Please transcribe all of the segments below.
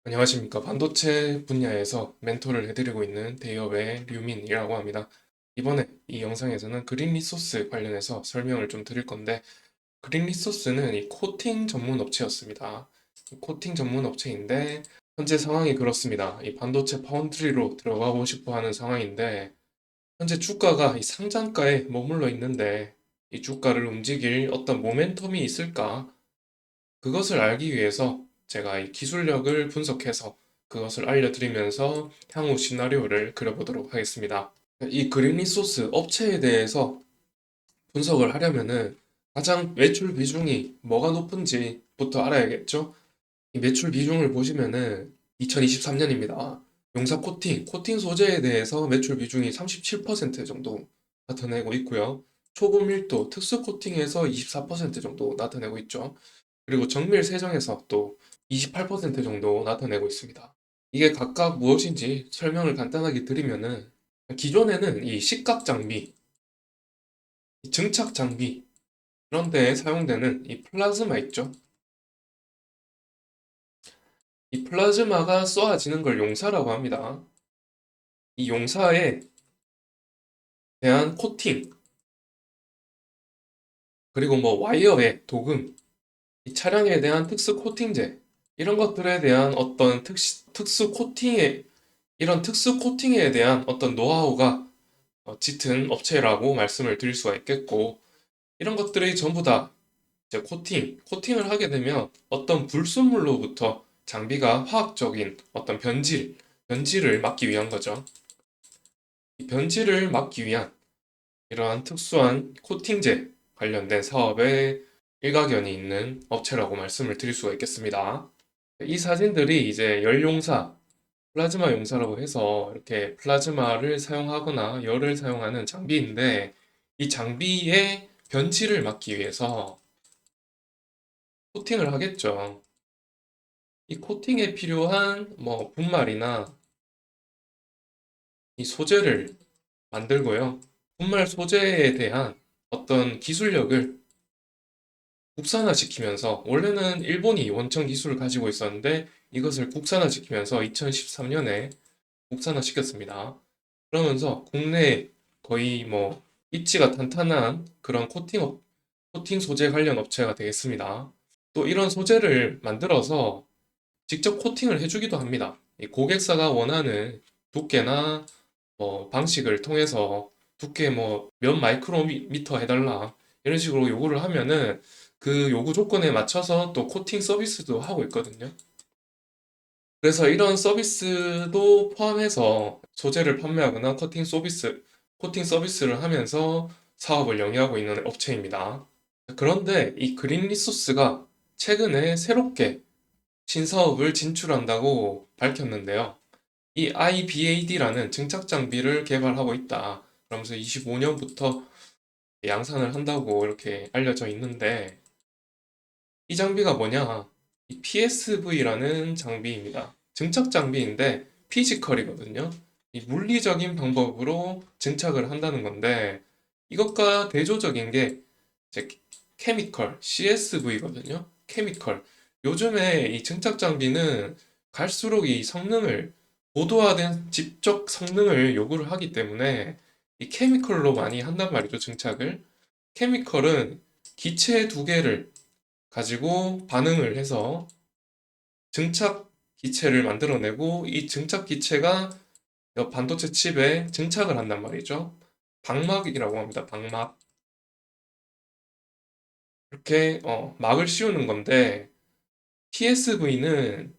안녕하십니까. 반도체 분야에서 멘토를 해드리고 있는 대기업의 류민이라고 합니다. 이번에 이 영상에서는 그린 리소스 관련해서 설명을 좀 드릴 건데, 그린 리소스는 이 코팅 전문 업체였습니다. 이 코팅 전문 업체인데, 현재 상황이 그렇습니다. 이 반도체 파운드리로 들어가고 싶어 하는 상황인데, 현재 주가가 이 상장가에 머물러 있는데, 이 주가를 움직일 어떤 모멘텀이 있을까? 그것을 알기 위해서 제가 이 기술력을 분석해서 그것을 알려드리면서 향후 시나리오를 그려보도록 하겠습니다. 이 그린 리소스 업체에 대해서 분석을 하려면은 가장 매출 비중이 뭐가 높은지부터 알아야겠죠? 이 매출 비중을 보시면은 2023년입니다. 용사 코팅 소재에 대해서 매출 비중이 37% 정도 나타내고 있고요. 초고 밀도 특수 코팅에서 24% 정도 나타내고 있죠. 그리고 정밀 세정에서 또 28% 정도 나타내고 있습니다. 이게 각각 무엇인지 설명을 간단하게 드리면은 기존에는 이 식각 장비, 이 증착 장비 이런 데에 사용되는 이 플라즈마 있죠? 이 플라즈마가 쏘아지는 걸 용사라고 합니다. 이 용사에 대한 코팅, 그리고 뭐 와이어의 도금, 이 차량에 대한 특수 코팅제 이런 것들에 대한 어떤 특수 코팅에 대한 어떤 노하우가 짙은 업체라고 말씀을 드릴 수가 있겠고, 이런 것들이 전부 다 이제 코팅을 하게 되면 어떤 불순물로부터 장비가 화학적인 어떤 변질을 막기 위한 거죠. 이 변질을 막기 위한 이러한 특수한 코팅제 관련된 사업에 일가견이 있는 업체라고 말씀을 드릴 수가 있겠습니다. 이 사진들이 이제 열용사, 플라즈마 용사라고 해서 이렇게 플라즈마를 사용하거나 열을 사용하는 장비인데, 이 장비의 변질을 막기 위해서 코팅을 하겠죠. 이 코팅에 필요한 뭐 분말이나 이 소재를 만들고요. 분말 소재에 대한 어떤 기술력을 국산화시키면서, 원래는 일본이 원천 기술을 가지고 있었는데 이것을 국산화시키면서 2013년에 국산화시켰습니다. 그러면서 국내에 거의 뭐 입지가 탄탄한 그런 코팅 소재 관련 업체가 되겠습니다. 또 이런 소재를 만들어서 직접 코팅을 해주기도 합니다. 이 고객사가 원하는 두께나 뭐 방식을 통해서 두께 뭐 몇 마이크로미터 해달라 이런 식으로 요구를 하면은 그 요구 조건에 맞춰서 또 코팅 서비스도 하고 있거든요. 그래서 이런 서비스도 포함해서 소재를 판매하거나 코팅 서비스를 하면서 사업을 영위하고 있는 업체입니다. 그런데 이 그린 리소스가 최근에 새롭게 신사업을 진출한다고 밝혔는데요. 이 IBAD라는 증착 장비를 개발하고 있다. 그러면서 25년부터 양산을 한다고 이렇게 알려져 있는데, 이 장비가 뭐냐? 이 PSV라는 장비입니다. 증착 장비인데 피지컬이거든요. 이 물리적인 방법으로 증착을 한다는 건데, 이것과 대조적인 게 이제 케미컬, CSV거든요. 케미컬. 요즘에 이 증착 장비는 갈수록 이 성능을 고도화된 집적 성능을 요구를 하기 때문에 이 케미컬로 많이 한단 말이죠, 증착을. 케미컬은 기체 두 개를 가지고 반응을 해서 증착 기체를 만들어내고, 이 증착 기체가 반도체 칩에 증착을 한단 말이죠. 방막이라고 합니다. 방막. 이렇게 막을 씌우는 건데, PSV는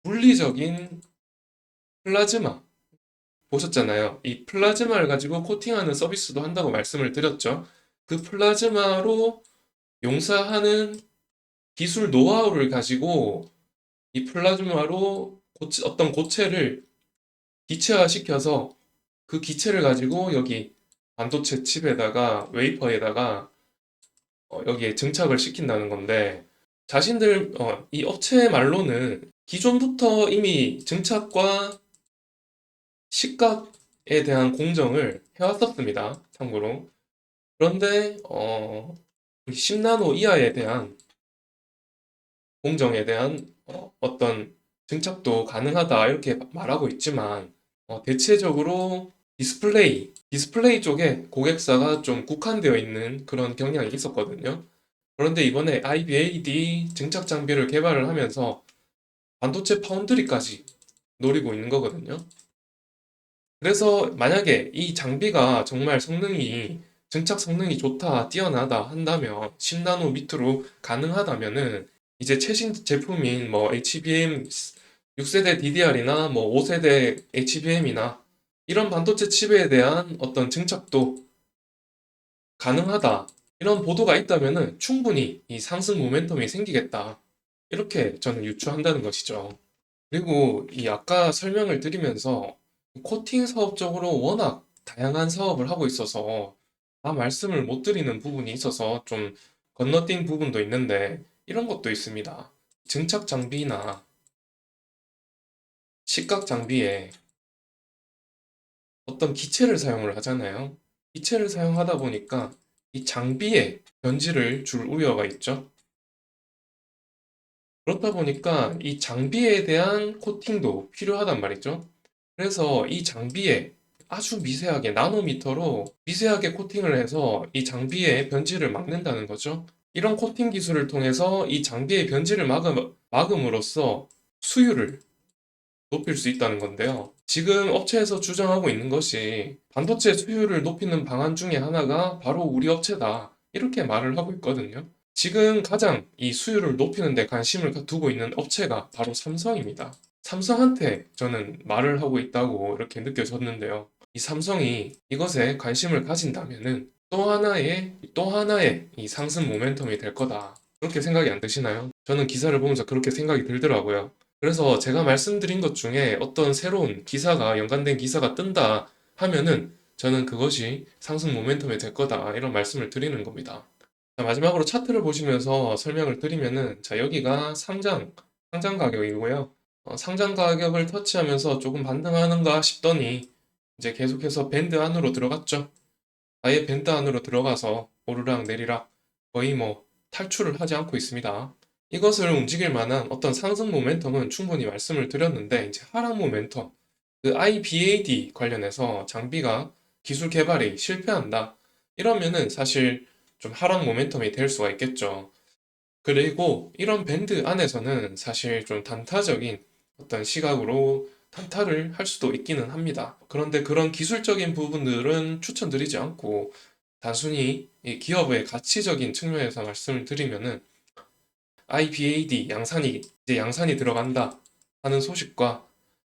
물리적인 플라즈마 보셨잖아요. 이 플라즈마를 가지고 코팅하는 서비스도 한다고 말씀을 드렸죠. 그 플라즈마로 용사하는 기술 노하우를 가지고 이 플라즈마로 어떤 고체를 기체화시켜서 그 기체를 가지고 여기 반도체 칩에다가 웨이퍼에다가 여기에 증착을 시킨다는 건데, 이 업체 말로는 기존부터 이미 증착과 식각에 대한 공정을 해왔었습니다. 참고로. 그런데 10나노 이하에 대한 공정에 대한 어떤 증착도 가능하다 이렇게 말하고 있지만 대체적으로 디스플레이 쪽에 고객사가 좀 국한되어 있는 그런 경향이 있었거든요. 그런데 이번에 IBAD 증착 장비를 개발을 하면서 반도체 파운드리까지 노리고 있는 거거든요. 그래서 만약에 이 장비가 정말 증착 성능이 좋다, 뛰어나다 한다면 10나노 밑으로 가능하다면은 이제 최신 제품인 뭐 HBM 6세대 DDR이나 뭐 5세대 HBM이나 이런 반도체 칩에 대한 어떤 증착도 가능하다. 이런 보도가 있다면은 충분히 이 상승 모멘텀이 생기겠다. 이렇게 저는 유추한다는 것이죠. 그리고 이 아까 설명을 드리면서 코팅 사업 적으로 워낙 다양한 사업을 하고 있어서 다 말씀을 못 드리는 부분이 있어서 좀 건너뛴 부분도 있는데 이런 것도 있습니다. 증착 장비나 식각 장비에 어떤 기체를 사용을 하잖아요. 기체를 사용하다 보니까 이 장비에 변질을 줄 우려가 있죠. 그렇다 보니까 이 장비에 대한 코팅도 필요하단 말이죠. 그래서 이 장비에 아주 미세하게 나노미터로 미세하게 코팅을 해서 이 장비의 변질을 막는다는 거죠. 이런 코팅 기술을 통해서 이 장비의 변질을 막음으로써 수율을 높일 수 있다는 건데요. 지금 업체에서 주장하고 있는 것이 반도체 수율을 높이는 방안 중에 하나가 바로 우리 업체다. 이렇게 말을 하고 있거든요. 지금 가장 이 수율을 높이는 데 관심을 두고 있는 업체가 바로 삼성입니다. 삼성한테 저는 말을 하고 있다고 이렇게 느껴졌는데요. 이 삼성이 이것에 관심을 가진다면은 또 하나의 이 상승 모멘텀이 될 거다. 그렇게 생각이 안 드시나요? 저는 기사를 보면서 그렇게 생각이 들더라고요. 그래서 제가 말씀드린 것 중에 어떤 새로운 기사가, 연관된 기사가 뜬다 하면은 저는 그것이 상승 모멘텀이 될 거다. 이런 말씀을 드리는 겁니다. 자, 마지막으로 차트를 보시면서 설명을 드리면은, 자, 여기가 상장 가격이고요. 상장 가격을 터치하면서 조금 반등하는가 싶더니, 이제 계속해서 밴드 안으로 들어갔죠. 아예 밴드 안으로 들어가서 오르락 내리락 거의 뭐 탈출을 하지 않고 있습니다. 이것을 움직일 만한 어떤 상승 모멘텀은 충분히 말씀을 드렸는데, 이제 하락 모멘텀, 그 IBAD 관련해서 장비가 기술 개발이 실패한다. 이러면은 사실 좀 하락 모멘텀이 될 수가 있겠죠. 그리고 이런 밴드 안에서는 사실 좀 단타적인 어떤 시각으로 단타를 할 수도 있기는 합니다. 그런데 그런 기술적인 부분들은 추천드리지 않고 단순히 이 기업의 가치적인 측면에서 말씀을 드리면은 IBAD 양산이 들어간다 하는 소식과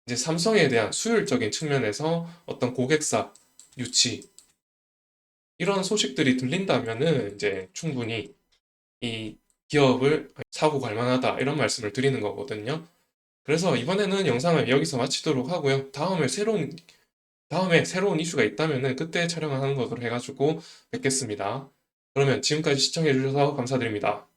이제 삼성에 대한 수율적인 측면에서 어떤 고객사 유치 이런 소식들이 들린다면은 이제 충분히 이 기업을 사고 갈 만하다 이런 말씀을 드리는 거거든요. 그래서 이번에는 영상을 여기서 마치도록 하고요. 다음에 새로운 이슈가 있다면은 그때 촬영하는 것으로 해가지고 뵙겠습니다. 그러면 지금까지 시청해 주셔서 감사드립니다.